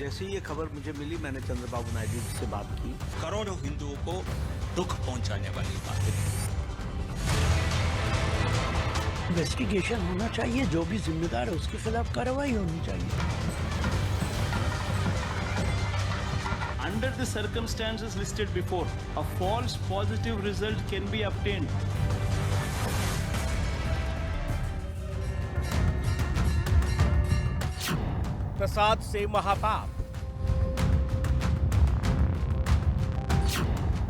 जैसे ये खबर मुझे मिली, मैंने चंद्रबाबू नायडू जी से बात की। करोड़ों हिंदुओं को दुख पहुंचाने वाली बात है। इन्वेस्टिगेशन होना चाहिए, जो भी जिम्मेदार है उसके खिलाफ कार्रवाई होनी चाहिए। Under the circumstances listed before, a false positive result can be obtained. प्रसाद से महापाप।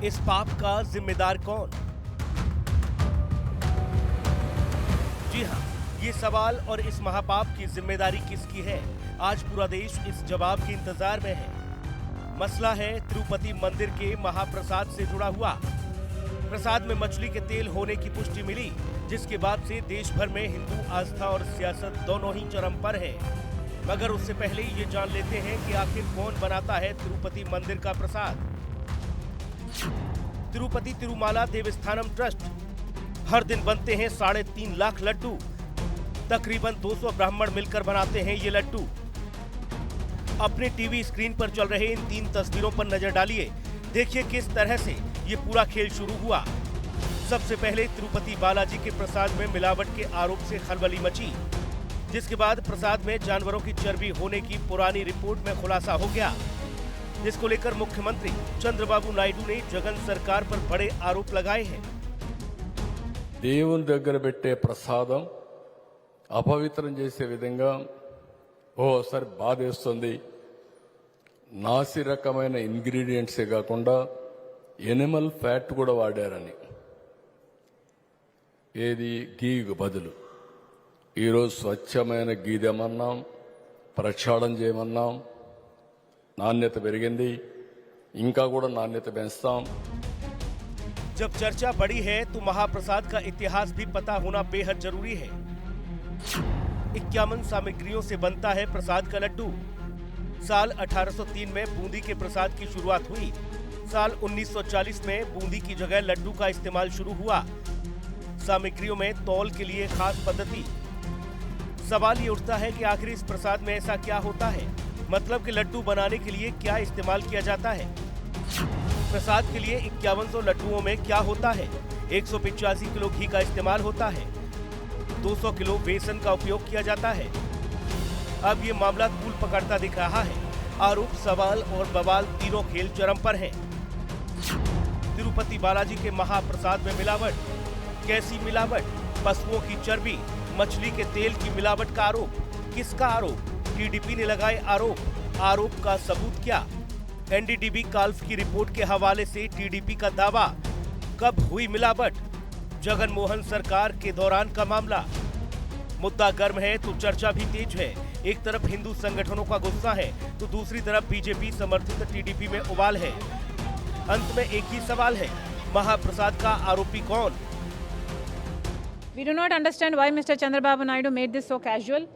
इस पाप का जिम्मेदार कौन? जी हां, ये सवाल और इस महापाप की जिम्मेदारी किसकी है, आज पूरा देश इस जवाब के इंतजार में है। मसला है तिरुपति मंदिर के महाप्रसाद से जुड़ा हुआ। प्रसाद में मछली के तेल होने की पुष्टि मिली, जिसके बाद से देश भर में हिंदू आस्था और सियासत दोनों ही चरम पर है। मगर उससे पहले ये जान लेते हैं कि आखिर कौन बनाता है तिरुपति मंदिर का प्रसाद। तिरुपति तिरुमाला देवस्थानम ट्रस्ट। हर दिन बनते हैं 3.5 लाख लड्डू। तकरीबन 200 ब्राह्मण मिलकर बनाते हैं ये लड्डू। अपने टीवी स्क्रीन पर चल रहे इन 3 तस्वीरों पर नजर डालिए। देखिए किस तरह से ये पूरा खेल शुरू हुआ। सबसे पहले तिरुपति बालाजी के प्रसाद में मिलावट के आरोप से खलबली मची, जिसके बाद प्रसाद में जानवरों की चर्बी होने की पुरानी रिपोर्ट में खुलासा हो गया, जिसको लेकर मुख्यमंत्री चंद्रबाबू नायडू ने जगन सरकार पर बड़े आरोप लगाए हैं। దేవుని దగ్గర పెట్టే ప్రసాదం అపవిత్రం చేసే విధంగా ఓసారి బాధేస్తుంది. నాసి రకమైన ఇంగ్రీడియంట్సే కాకుండా ఎనిమల్ ఫ్యాట్ కూడా వాడారని, ఏది గీకు బదులు. ఈరోజు స్వచ్ఛమైన గీ తెమన్నాం, ప్రక్షాళన చేయమన్నాం, నాణ్యత పెరిగింది, ఇంకా కూడా నాణ్యత పెంచుతాం. जब चर्चा बड़ी है तो महाप्रसाद का इतिहास भी पता होना बेहद जरूरी है। 51 सामग्रियों से बनता है प्रसाद का लड्डू। साल 1803 में बूंदी के प्रसाद की शुरुआत हुई। साल 1940 में बूंदी की जगह लड्डू का इस्तेमाल शुरू हुआ। सामग्रियों में तौल के लिए खास पद्धति। सवाल ये उठता है कि आखिर इस प्रसाद में ऐसा क्या होता है, मतलब कि लड्डू बनाने के लिए क्या इस्तेमाल किया जाता है। प्रसाद के लिए 5100 लड्डुओं में क्या होता है। 185 किलो घी का इस्तेमाल होता है। 200 किलो बेसन का उपयोग किया जाता है। अब ये मामला तूल पकड़ता दिख रहा है। आरोप, सवाल और बवाल तीनों खेल चरम पर हैं। तिरुपति बालाजी के महाप्रसाद में मिलावट। कैसी मिलावट? पशुओं की चर्बी, मछली के तेल की मिलावट का आरोप। किसका आरोप? टीडीपी ने लगाए आरोप। आरोप का सबूत क्या? एनडीडीबी काल्फ की रिपोर्ट के हवाले से टीडीपी का दावा। कब हुई मिलावट? जगन मोहन सरकार के दौरान का मामला। मुद्दा गर्म है तो चर्चा भी तेज है। एक तरफ हिंदू संगठनों का गुस्सा है तो दूसरी तरफ बीजेपी समर्थित टीडीपी में उबाल है। अंत में एक ही सवाल है, महाप्रसाद का आरोपी कौन? We do not understand why Mr. Chandrababu Naidu made this so casual.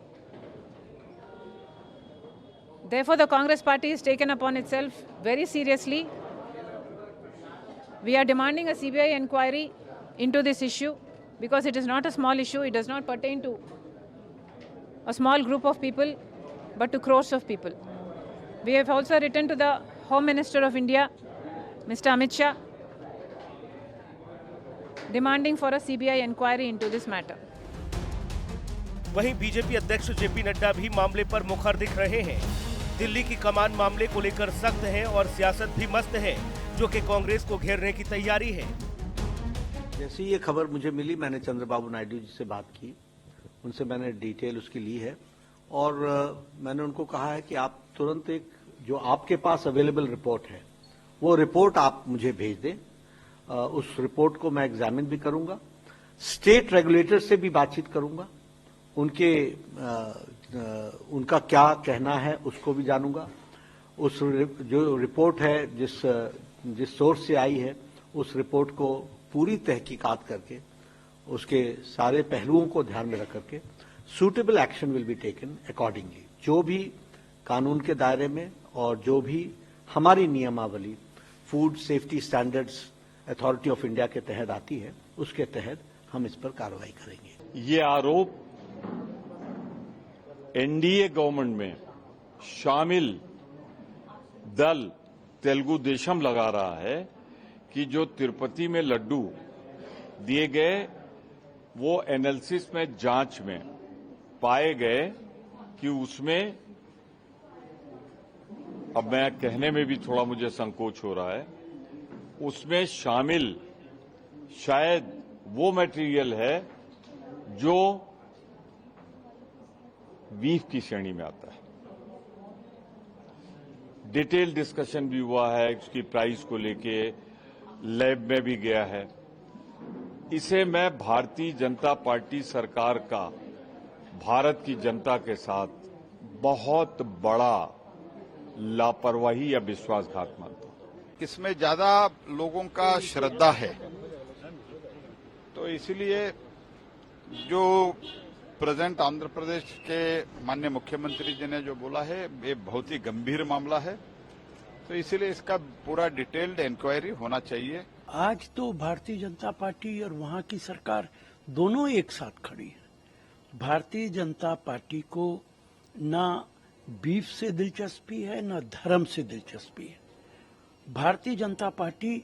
Therefore, the Congress party is taken upon itself very seriously. We are demanding a CBI inquiry into this issue because it is not a small issue. It does not pertain to a small group of people, but to crores of people. We have also written to the Home Minister of India, Mr. Amit Shah, demanding for a CBI inquiry into this matter. वहीं BJP अध्यक्ष JP Nadda भी मामले पर मुखर दिख रहे हैं। दिल्ली की कमान मामले को लेकर सख्त है और सियासत भी मस्त है, जो कि कांग्रेस को घेरने की तैयारी है। जैसे ये खबर मुझे मिली, मैंने चंद्रबाबू नायडू जी से बात की। उनसे मैंने डिटेल उसकी ली है और मैंने उनको कहा है कि आप तुरंत एक जो आपके पास अवेलेबल रिपोर्ट है, वो रिपोर्ट आप मुझे भेज दें। उस रिपोर्ट को मैं एग्जामिन भी करूंगा, स्टेट रेगुलेटर से भी बातचीत करूंगा, उनका क्या कहना है उसको भी जानूंगा। उस जो रिपोर्ट है जिस सोर्स से आई है, उस रिपोर्ट को पूरी तहकीकात करके उसके सारे पहलुओं को ध्यान में रख करके suitable action will be taken accordingly. जो भी कानून के दायरे में और जो भी हमारी नियमावली food safety standards authority of India के तहत आती है, उसके तहत हम इस पर कार्रवाई करेंगे। ये आरोप एनडीए गवर्नमेंट में शामिल दल तेलुगु देशम लगा रहा है कि जो तिरुपति में लड्डू दिए गए वो एनालिसिस में जांच में पाए गए कि उसमें, अब मैं कहने में भी थोड़ा मुझे संकोच हो रहा है, उसमें शामिल शायद वो मटेरियल है जो बीफ की श्रेणी में आता है। डिटेल डिस्कशन भी हुआ है, उसकी प्राइस को लेके लैब में भी गया है। इसे मैं भारतीय जनता पार्टी सरकार का भारत की जनता के साथ बहुत बड़ा लापरवाही या विश्वासघात मानता हूं। इसमें ज्यादा लोगों का श्रद्धा है, तो इसलिए जो प्रेजेंट आंध्र प्रदेश के माननीय मुख्यमंत्री जी ने जो बोला है ये बहुत ही गंभीर मामला है, तो इसलिए इसका पूरा डिटेल्ड इंक्वायरी होना चाहिए। आज तो भारतीय जनता पार्टी और वहां की सरकार दोनों एक साथ खड़ी है। भारतीय जनता पार्टी को ना बीफ से दिलचस्पी है ना धर्म से दिलचस्पी है। भारतीय जनता पार्टी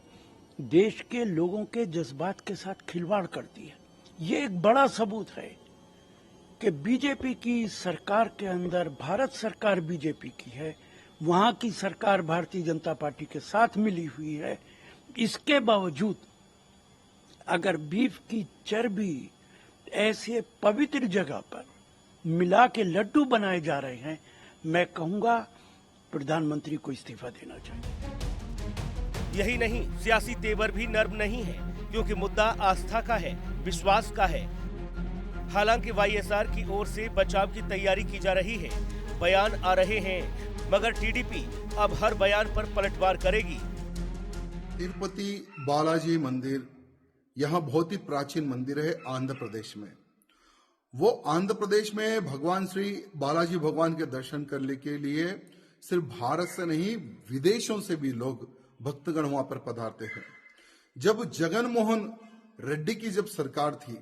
देश के लोगों के जज्बात के साथ खिलवाड़ करती है। ये एक बड़ा सबूत है कि बीजेपी की सरकार के अंदर, भारत सरकार बीजेपी की है, वहां की सरकार भारतीय जनता पार्टी के साथ मिली हुई है। इसके बावजूद अगर बीफ की चर्बी ऐसे पवित्र जगह पर मिला के लड्डू बनाए जा रहे हैं, मैं कहूंगा प्रधानमंत्री को इस्तीफा देना चाहिए। यही नहीं, सियासी तेवर भी नर्म नहीं है, क्योंकि मुद्दा आस्था का है, विश्वास का है। हालांकि वाईएसआर की ओर से बचाव की तैयारी की जा रही है, बयान आ रहे हैं, मगर टीडीपी अब हर बयान पर पलटवार करेगी। तिरुपति बालाजी मंदिर यहाँ बहुत ही प्राचीन मंदिर है आंध्र प्रदेश में। वो आंध्र प्रदेश में भगवान श्री बालाजी भगवान के दर्शन करने के लिए सिर्फ भारत से नहीं विदेशों से भी लोग भक्तगण वहां पर पधारते हैं। जब जगन मोहन रेड्डी की जब सरकार थी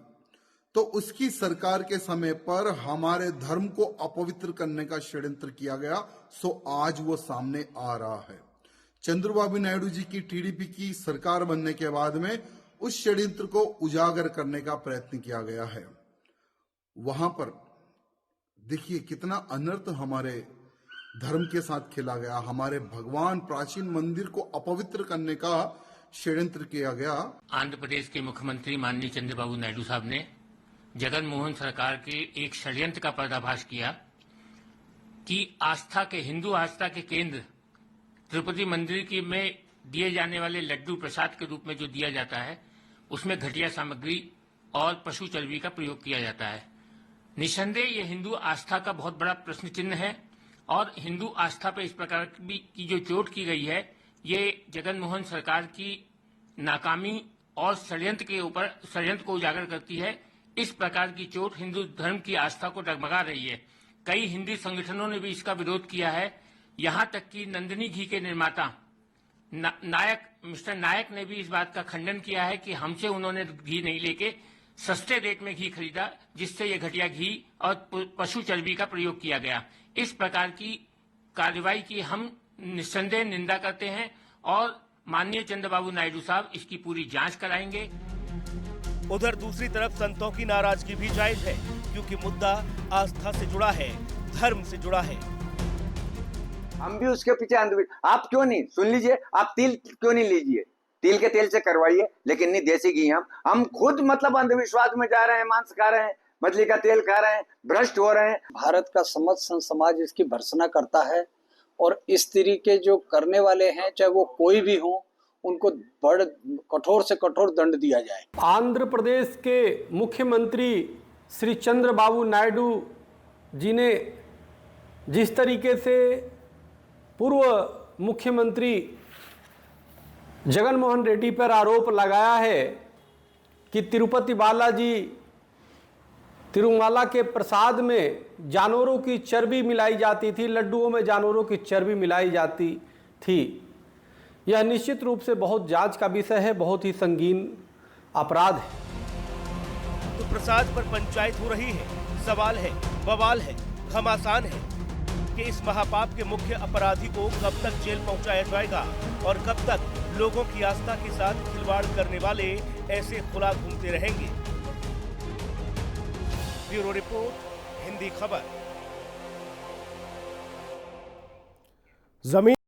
तो उसकी सरकार के समय पर हमारे धर्म को अपवित्र करने का षड्यंत्र किया गया, सो आज वो सामने आ रहा है। चंद्रबाबू नायडू जी की टीडीपी की सरकार बनने के बाद में उस षड्यंत्र को उजागर करने का प्रयत्न किया गया है। वहां पर देखिए कितना अनर्थ हमारे धर्म के साथ खेला गया, हमारे भगवान प्राचीन मंदिर को अपवित्र करने का षड्यंत्र किया गया। आंध्र प्रदेश के मुख्यमंत्री माननीय चंद्रबाबू नायडू साहब ने जगन मोहन सरकार के एक षड्यंत्र का पर्दाफाश किया कि आस्था के, हिंदू आस्था के केंद्र तिरुपति मंदिर की में दिए जाने वाले लड्डू प्रसाद के रूप में जो दिया जाता है उसमें घटिया सामग्री और पशु चर्बी का प्रयोग किया जाता है। निसंदेह ये हिंदू आस्था का बहुत बड़ा प्रश्न चिन्ह है और हिंदू आस्था पर इस प्रकार की जो चोट की गई है ये जगन मोहन सरकार की नाकामी और षड्यंत्र को उजागर करती है। इस प्रकार की चोट हिंदू धर्म की आस्था को डगमगा रही है। कई हिंदी संगठनों ने भी इसका विरोध किया है। यहाँ तक कि नंदिनी घी के निर्माता मिस्टर नायक ने भी इस बात का खंडन किया है कि हमसे उन्होंने घी नहीं लेके सस्ते रेट में घी खरीदा, जिससे ये घटिया घी और पशु चर्बी का प्रयोग किया गया। इस प्रकार की कार्रवाई की हम निस्संदेह निंदा करते हैं और माननीय चंद्रबाबू नायडू साहब इसकी पूरी जांच कराएंगे। उधर दूसरी तरफ संतों की नाराजगी भी जायज है, क्योंकि मुद्दा आस्था से जुड़ा है, धर्म से जुड़ा है। हम भी उसके पीछे आप क्यों नहीं सुन लीजिए, आप तिल क्यों नहीं लीजिए, तिल के तेल से करवाइए, लेकिन नहीं देसी घी। हम खुद मतलब अंधविश्वास में जा रहे हैं, मांस खा रहे हैं, मछली का तेल खा रहे हैं, भ्रष्ट हो रहे हैं। भारत का समस्त समाज इसकी भर्त्सना करता है और इस तरीके जो करने वाले हैं, चाहे वो कोई भी हो, उनको बड़ कठोर से कठोर दंड दिया जाए। आंध्र प्रदेश के मुख्यमंत्री श्री चंद्रबाबू नायडू जी ने जिस तरीके से पूर्व मुख्यमंत्री जगन मोहन रेड्डी पर आरोप लगाया है कि तिरुपति बालाजी तिरुमाला के प्रसाद में जानवरों की चर्बी मिलाई जाती थी, लड्डुओं में जानवरों की चर्बी मिलाई जाती थी, यह निश्चित रूप से बहुत जांच का विषय है, बहुत ही संगीन अपराध है। तो प्रसाद पर पंचायत हो रही है, सवाल है, बवाल है, घमासान है। कि इस महापाप के मुख्य अपराधी को कब तक जेल पहुंचाया जाएगा और कब तक लोगों की आस्था के साथ खिलवाड़ करने वाले ऐसे खुला घूमते रहेंगे। ब्यूरो रिपोर्ट, हिंदी खबर। जमीन